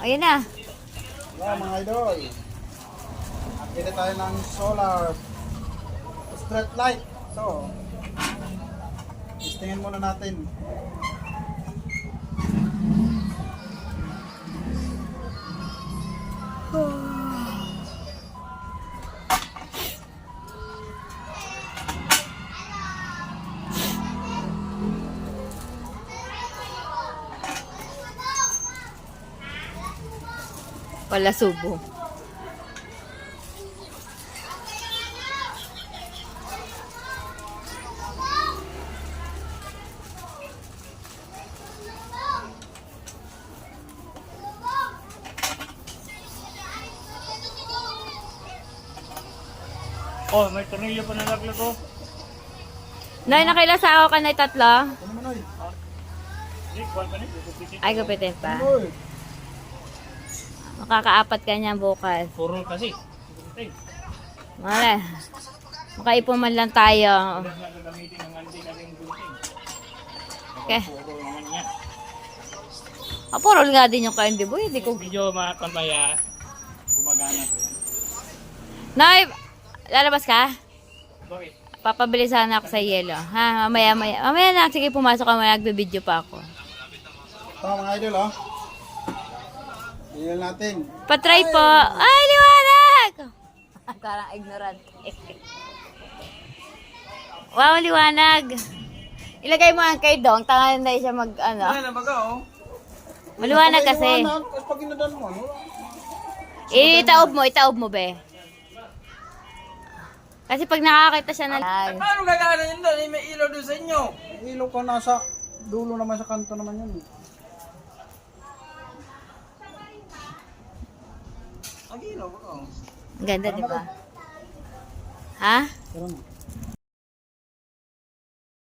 Ayan na. Wala mga idol. Pili tayo ng solar street light. So, testingin muna natin. Wala subo. Oh, may tornilyo pa nalaglag ko. Nay, nakilasa ako ka na tatlo. Ano naman oy? Hindi, kuwan pa niya. Ay, gupitin pa. Oy. Makakaapat ka niya bukas. Puro kasi. Mara. Makaipon man lang tayo. Wala na gagamitin ng anti na rin gunting. Okay. Puro naman niya. Purol nga din yung candy boy. Hindi ko... Medyo mapamaya. Gumagana ko yan. Nay, lalabas ka? Bakit? Papabili sana ako sa yelo. Ha, mamaya. Mamaya na. Sige, pumasok ka. Nagbe-video pa ako. Ito mga idol oh. Tingnan natin. Patry po. Ay, liwanag! Parang ignorant. Wow, liwanag. Ilagay mo ang kay Dong. Tangan na siya mag, ano. na baga oh. Maliwanag kasi. Tapos pag inadan mo, ano? Itaob mo, be. Kasi pag nakakita siya na... Paano gagana yun doon? May ilaw doon sa inyo. Ilaw ka nasa dulo naman sa kanto naman yun. Ang ilaw ba? Ang ganda, di ba? Ha? Pero